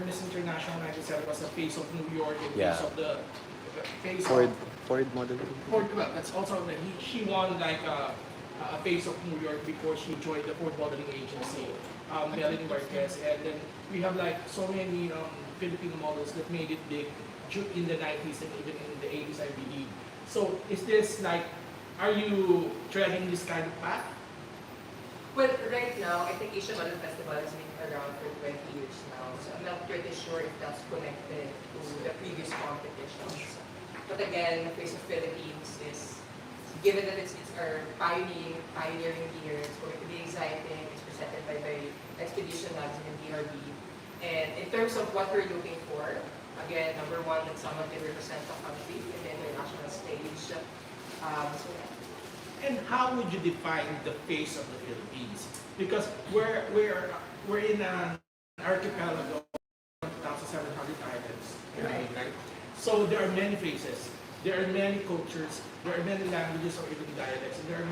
Miss International 97 was the face of New York and face of the face Ford model. Ford, well, that's also she won like a face of New York before she joined the Ford modeling agency, Melanie Marquez, and then we have like so many Filipino models that made it big in the 90s and even in the 80s, I believe. So is this like, are you treading this kind of path? Well, right now, I think Asian Model Festival has been around for 20 years now, so I'm not pretty sure if that's connected to the previous competitions. But again, the Face of Philippines is, given that it's our pioneering year, it's going to be exciting. It's presented by Expedition magazine and DRB. And in terms of what we're looking for, again, number one, that someone can represent the country in the international stage. And how would you define the face of the Philippines? Because we're in an archipelago of 1,700 islands, right? So there are many faces, there are many cultures, there are many languages or even dialects, and there are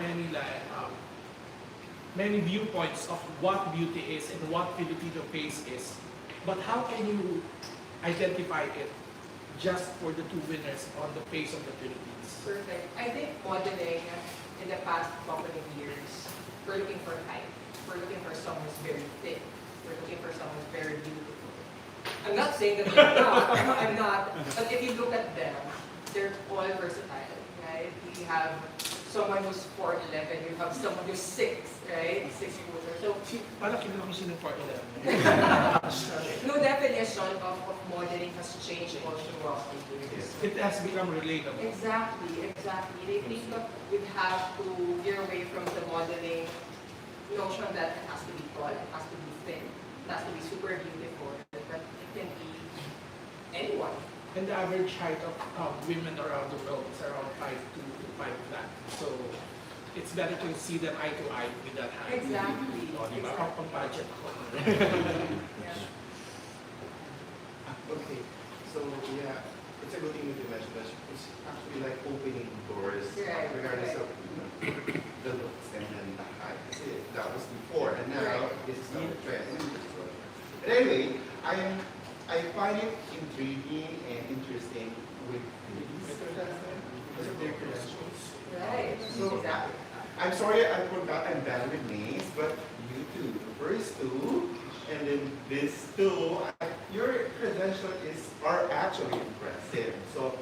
many viewpoints of what beauty is and what Filipino face is. But how can you identify it just for the two winners on the face of the Philippines? Perfect. I think modeling in the past couple of years, we're looking for height. We're looking for someone who's very thick. We're looking for someone who's very beautiful. I'm not saying that they're not. I'm not. But if you look at them, they're all versatile, right? You have someone who's 4'11", you have someone who's 6, right? 6'footer. So parang kilala ko sino 4'11". no definition of modeling has changed all throughout the years. It has become relatable. Exactly. They think that we have to veer away from the modeling notion that it has to be tall, it has to be thin, it has to be super beautiful, but it can be anyone. And the average height of women around the world is around 5'2" to 5 flat. So it's better to see them eye to eye with that height. Exactly. Di ba? Pang Pageant ako. Okay, so yeah, it's a good thing that you mentioned that it's actually like opening doors, regardless of the looks and then the height. That was before, and now this is now the trend. But anyway, I find it intriguing and interesting with their credentials. Right. So I'm sorry I forgot I'm bad with names, but you two, the first two, and then this two, your credentials are actually impressive. So,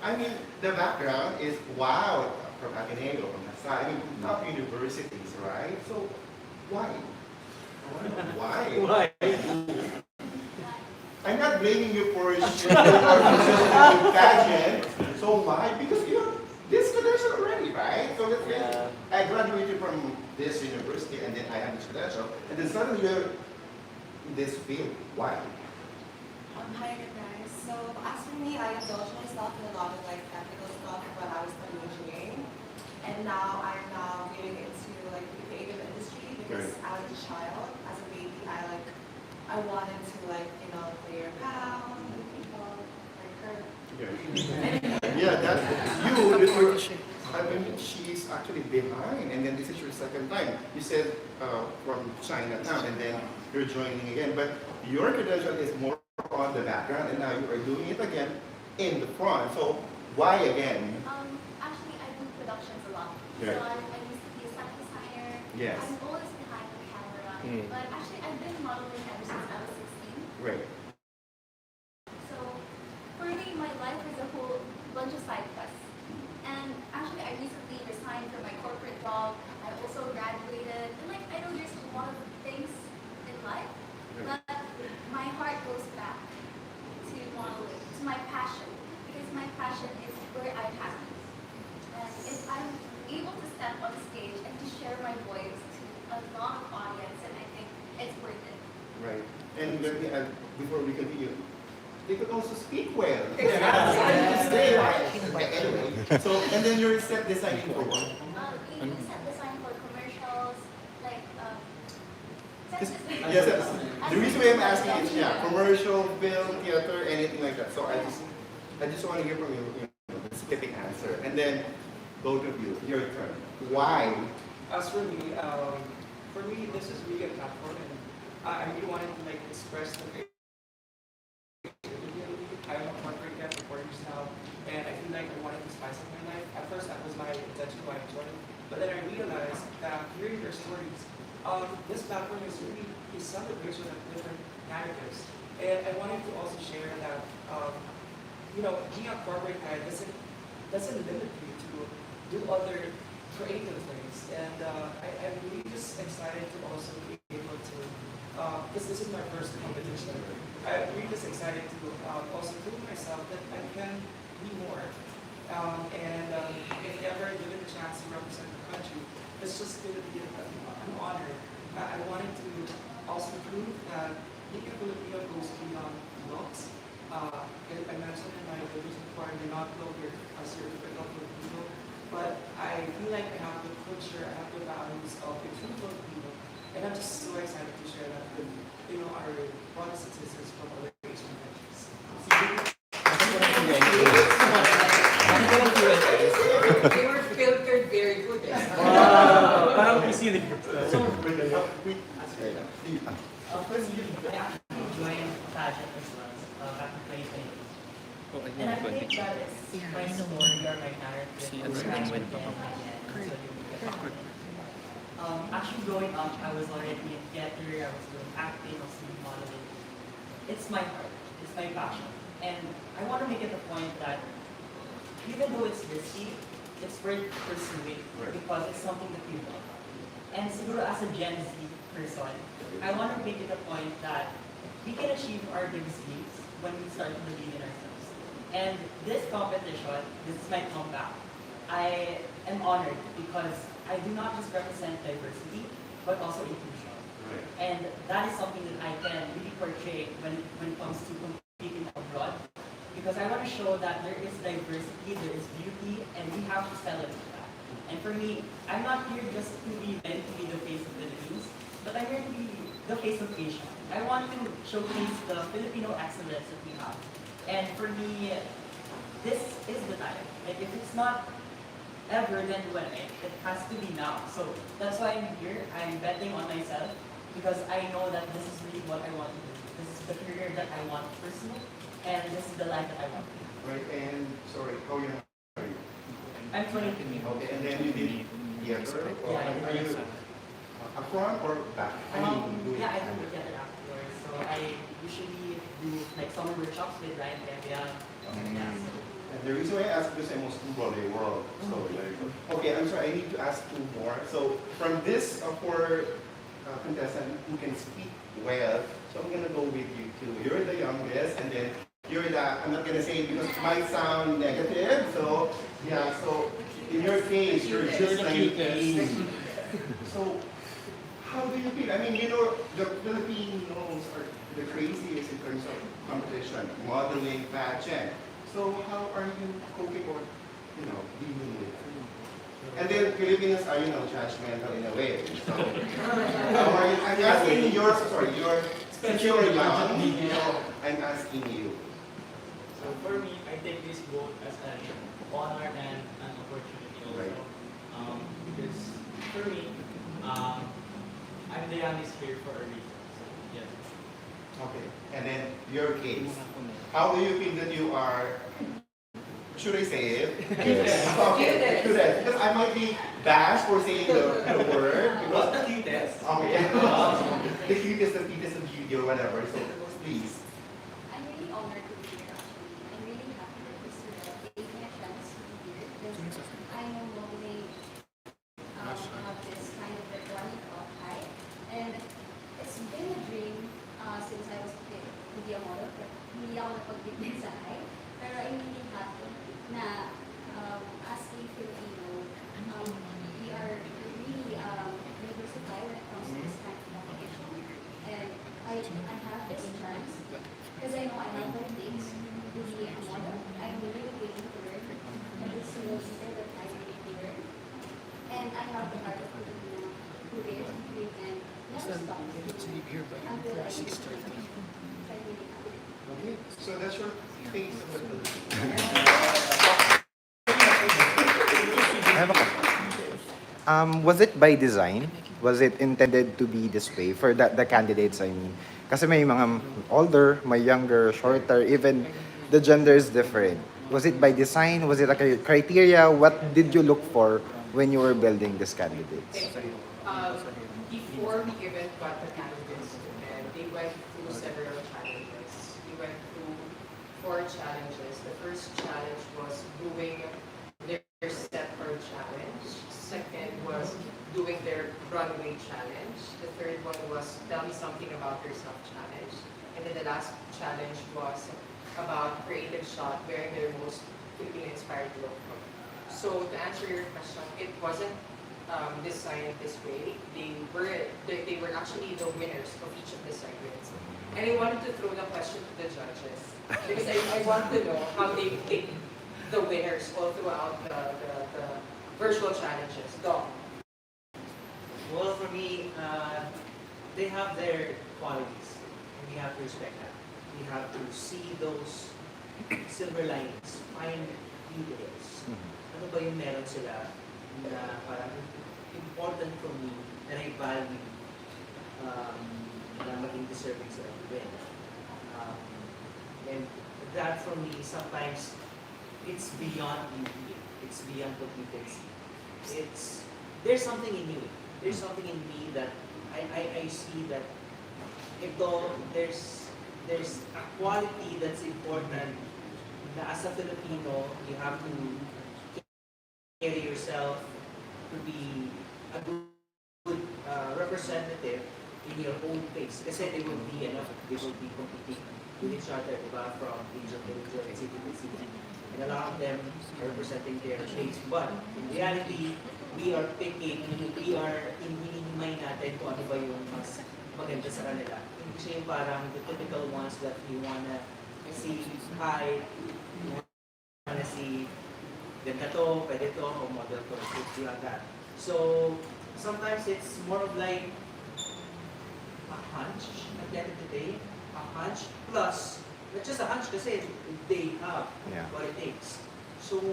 I mean, the background is wow, from Ateneo, from NASA, I mean, from top universities, right? So, why? Why? I'm not blaming you for your pageant. So why? Because you have this credential already, right? So let's say I graduated from this university and then I have this credential, and then suddenly you're in this field. Why? Hi guys. So as for me, I indulged myself in a lot of like technical stuff when I was studying engineering, and now I'm getting into like the creative industry because as a child, as a baby, I wanted to like play around with people, like her. Yeah, that's you. I mean, she's actually behind, and then this is your second time. You said from Chinatown, and then you're joining again. But your credential is more on the background, and now you are doing it again in the front. So why again? Actually, I do productions a lot. Right. So I used to be a set designer. Yes. I'm always behind the camera. But actually, I've been modeling ever since I was 16. Right. So for me, my life as a whole job. I also graduated. And like, I know there's a lot of things in life, but my heart goes back to modeling, to my passion, because my passion is where I'm happy. And if I'm able to step on stage and to share my voice to a lot of audience, and I think it's worth it. Right. And let me add, before we continue, they could also speak well. Exactly. Anyway, so, and then you're set designing for what? We do set design for commercials, like, Yes, the reason why I'm asking is, yeah, commercial, film, theater, anything like that. So I just want to hear from you, the specific answer. And then, both of you, your turn. Why? As for me, this is really a platform, and I really wanted to like express the creativity. I'm a corporate guy for 4 years now, and I feel like I wanted to spice up my life. At first, that was my intention why I joined, but then I realized that hearing their stories, this platform is really a celebration of different narratives, and I wanted to also share that being a corporate guy doesn't limit you to do other creative things, and I'm really just excited to also be able to, because this is my first competition, I'm really just excited to also prove myself that I can be more, and if ever given the chance to represent the country, it's just going to be an honor. I wanted to also prove that being a Filipino goes beyond looks. I mentioned in my videos before, I'm not longer a stereotypical Filipino, but I feel like I have the culture, I have the values of a true Filipino, and I'm just so excited to share that with our brothers and sisters from other Asian countries. They were filtered very good. Parang pisili. Personally, I actually joined Pageant as well back in 2020. And I think that it's my story or my narrative. Actually growing up, I was already in theater, I was doing acting, I was doing modeling. It's my heart, it's my passion. And I want to make it a point that even though it's risky, it's worth pursuing because it's something that you love. And siguro as a Gen Z person, I want to make it a point that we can achieve our biggest dreams when we start to believe in ourselves. And this competition, this is my comeback. I am honored because I do not just represent diversity, but also inclusion. And that is something that I can really portray when it comes to competing abroad. Because I want to show that there is diversity, there is beauty, and we have to celebrate that. And for me, I'm not here just to be meant to be the face of the Philippines, but I'm here to be the face of Asia. I want to showcase the Filipino excellence that we have. And for me, this is the time. Like if it's not ever, then when? It has to be now. So that's why I'm here. I'm betting on myself because I know that this is really what I want to do. This is the career that I want personally, and this is the life that I want to live. Right, and sorry, how young are you? I'm 22. Okay, and then you did theater? Or Yeah, are you up front or back? Yeah, I do theater afterwards. So I usually do like summer workshops with Ryan Kevia. Yeah, so. And the reason why I ask this, I must do Broadway World. So there you go. Okay, I'm sorry, I need to ask two more. So from this four contestant who can speak well, so I'm gonna go with you two. You're the youngest, and then you're the, I'm not gonna say it because it might sound negative, so yeah, so in your case, you're just 19. So how do you feel? I mean, the Filipinos are the craziest in terms of competition, modeling, pageant. So how are you coping or, dealing with it? And then Filipinos are, judgmental in a way. So how are you? I'm asking since you're young, I'm asking you. So for me, I take this both as an honor and an opportunity also. Right. Because for me, I'm the youngest here for a reason. So yeah. Okay. And then your case. How do you feel that you are, should I say it? Yes. Okay, cutest. Because I might be bashed for saying the word. What's the cutest? Okay. The cutest, the fetus of beauty or whatever. So please. I'm really honored to be here actually. I'm really happy that this gave me a chance to be here because I know modeling leader that I really learned. And I have the heart of Filipino who dares to dream and never stop until I reach the dream. Okay, so that's your face of the I have a question. Was it by design? Was it intended to be this way for the candidates, I mean? Kasi may mga older, may younger, shorter, even the gender is different. Was it by design? Was it like a criteria? What did you look for when you were building these candidates? Before we even got the candidates, and they went through several challenges. We went through 4 challenges. The first challenge was doing their step per challenge. Second was doing their runway challenge. The third one was tell me something about yourself challenge. And then the last challenge was about creative shot wearing their most Filipino inspired look. So to answer your question, it wasn't designed this way. They were actually the winners of each of the segments. And I wanted to throw the question to the judges because I want to know how they pick the winners all throughout the virtual challenges. Go. Well, for me, they have their qualities, and we have to respect that. We have to see those silver linings, find details. Ano ba yung meron sila na parang important for me that I value na maging deserving sila to win. And that for me, sometimes it's beyond you. It's beyond what you can see. There's something in you. There's something in me that I see that there's a quality that's important na as a Filipino, you have to carry yourself to be a good representative in your own place. Kasi they will be competing with each other, diba? From region to region, city to city. And a lot of them are representing their place. But in reality, we are hinihimay natin kung ano ba yung mas maganda sa kanila. Hindi siya yung parang the typical ones that you wanna see high, you wanna see ganda to, pwede to, o model to, so like that. So, sometimes it's more of like a hunch at the end of the day. A hunch plus, not just a hunch kasi they have what it takes. So,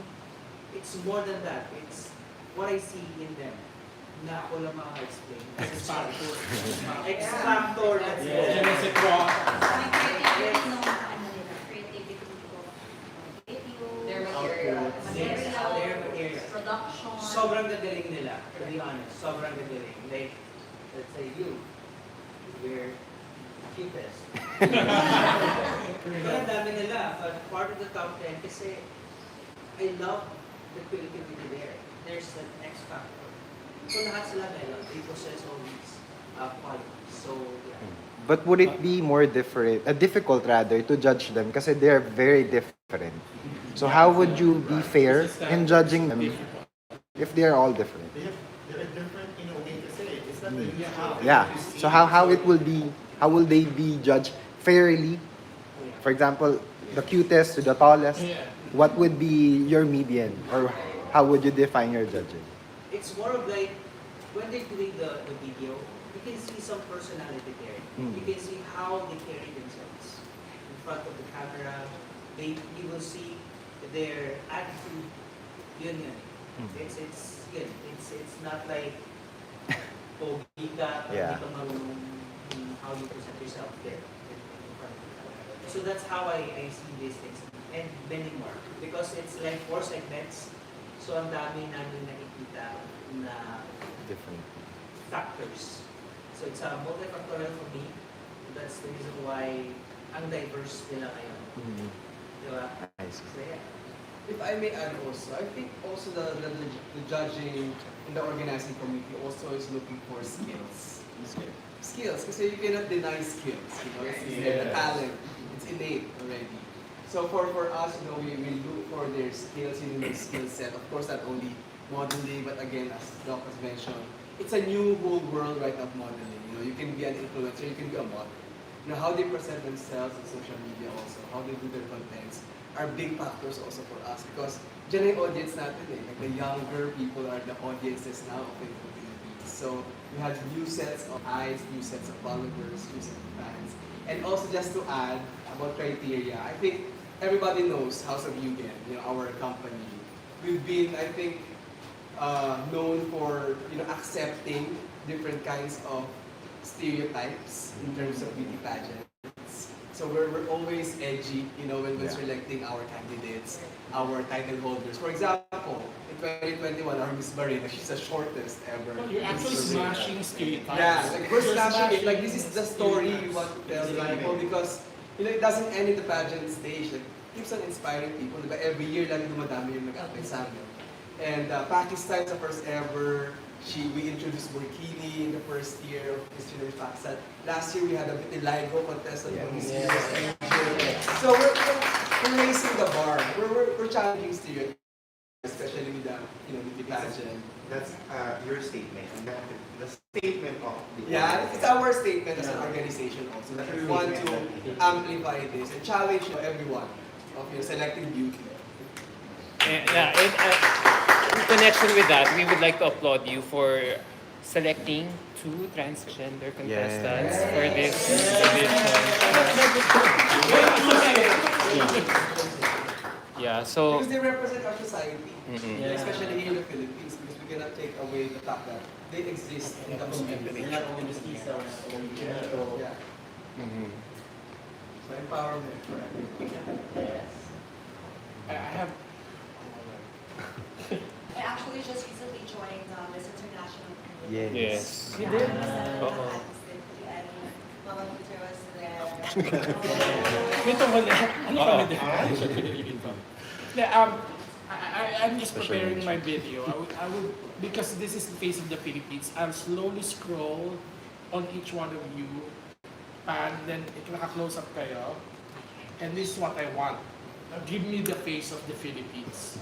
it's more than that. It's what I see in them na ako lang maka-explain. X factor. X factor. Let's go. Their material. Their material. Production. Sobrang gagaling nila. To be honest, sobrang gagaling. Like, let's say you're cutest. Pero ang dami nila. But part of the top 10 kasi I love the creativity there. There's an X factor. So lahat sila meron. They possess all these qualities. So, yeah. But would it be more difficult rather to judge them kasi they're very different? So how would you be fair in judging them if they're all different? They're different in a way to say it. It's not really how. Yeah. So how will they be judged fairly? For example, the cutest to the tallest. What would be your median, or how would you define your judging? It's more of like when they're doing the video, you can see some personality there. You can see how they carry themselves in front of the camera. You will see their attitude. Yun. It's good. It's not like pogi ka, hindi ka marunong how you present yourself there in front of the camera. So that's how I see these things. And many more. Because it's like 4 segments. So ang dami namin nakikita na different factors. So it's a multifactorial for me. That's the reason why ang diverse nila ngayon. Diba? So yeah. If I may add also, I think also the judging and the organizing committee also is looking for skills. Skills, kasi you cannot deny skills. You know, it's the talent. It's innate already. So for us, you know, we look for their skills in their skill set. Of course, not only modeling, but again, as Doc has mentioned, it's a new whole world right of modeling. You know, you can be an influencer, you can be a model. how they present themselves on social media also, how they do their contents, are big factors also for us because dyan yung audience natin eh. Like the younger people are the audiences now of the Philippines. So we have new sets of eyes, new sets of followers, new sets of fans. And also just to add about criteria, I think everybody knows House of Yugen, our company. We've been, I think, known for accepting different kinds of stereotypes in terms of beauty pageants. So we're always edgy, when we're selecting our candidates, our title holders. For example, in 2021, our Miss Marina, she's the shortest ever. Well, you're actually smashing stereotypes. Yeah, like we're smashing it. Like this is the story we want to tell people because it doesn't end in the pageant stage. Like keeps on inspiring people. Diba? Every year, lagi dumadami yung nag-apply sa amin. And Pakistan, the first ever. We introduced burkini in the first year of Miss Universe Pakistan. Last year we had a vitiligo contest on Miss Universe Asia. So we're raising the bar. We're challenging stereotypes, especially with the beauty pageant. That's your statement. And the statement of the it's our statement as an organization also that we want to amplify this and challenge everyone of selecting beauty. And in connection with that, we would like to applaud you for selecting 2 transgender contestants for this edition. Yeah, so because they represent our society, Mm-hmm. especially here in the Philippines, because we cannot take away the fact that they exist in the community. Not only mestizos, Yeah. Mm-hmm. So empowerment for everyone. Yes. I have. I actually just recently joined this international community. Yes. You did? And Mama Peter was there. Ito wala. Ano kami din? I'm just preparing my video. I would because this is the face of the Philippines. I'll slowly scroll on each one of you, and then naka-close up kayo. And this is what I want. Give me the face of the Philippines.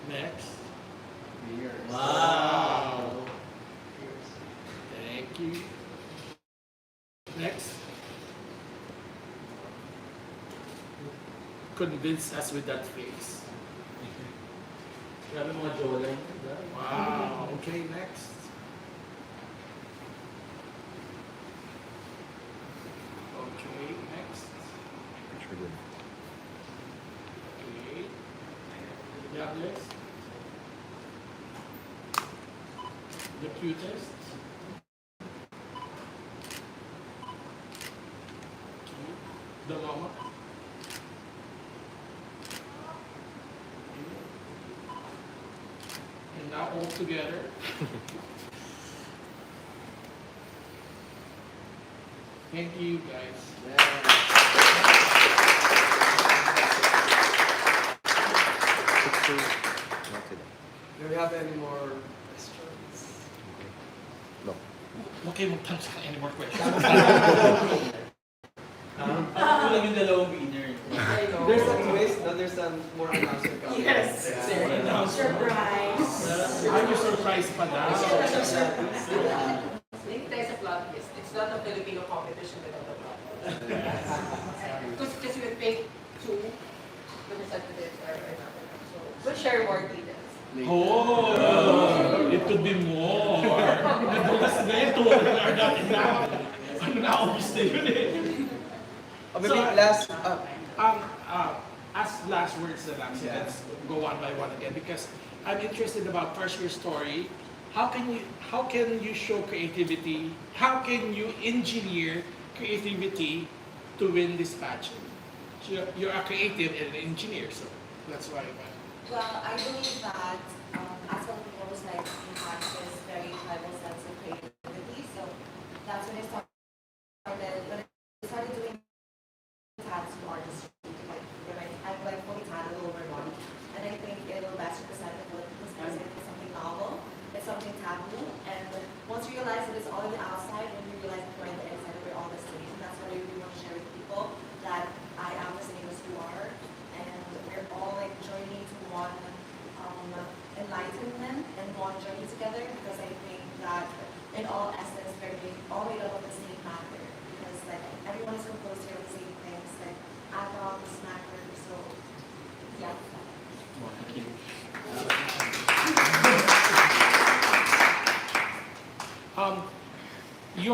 Next. Wow. Thank you. Next. Convince us with that face. Grabe mga jawline. Wow. Okay, next. Okay, next. Okay. Yeah, next. The cutest. Okay. The mama. And now all together. Thank you, guys. Do we have any more questions? No. Okay, magtanong sa any more questions. Kulang yung dalawang winner. There's a twist, no? There's some more announcement coming. Yes. Surprise. Are you surprised pa daw? Hindi tayo sa plot twist. It's not a Filipino competition without a plot twist. Because we pick 2 representatives are not enough. So we'll share more details. Oh, it could be more. Nadulas na ito. Are not enough. Ano na obvious na yun eh. Maybe last... as last words na lang, so let's go one by one again because I'm interested about first your story. How can you show creativity? How can you engineer creativity to win this pageant? So you're a creative and an engineer, so that's why. Well, I believe that as Filipinos, like we have this very tribal sense of creativity. So that's when I started. When I started doing tattoo artistry, I'm like fully tattooed over my body, and I think it'll best represent the Philippines because it's something novel, it's something taboo, and once you realize that it's all on the outside, when you realize that we're on the inside, we're all the same. That's what I really want to share with people, that I am the same as you are, and we're all like journeying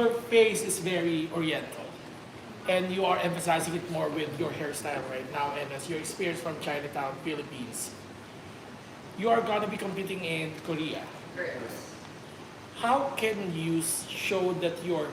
your face is very oriental, and you are emphasizing it more with your hairstyle right now, and as your experience from Chinatown, Philippines, you are gonna be competing in Korea. Correct. How can you show that you're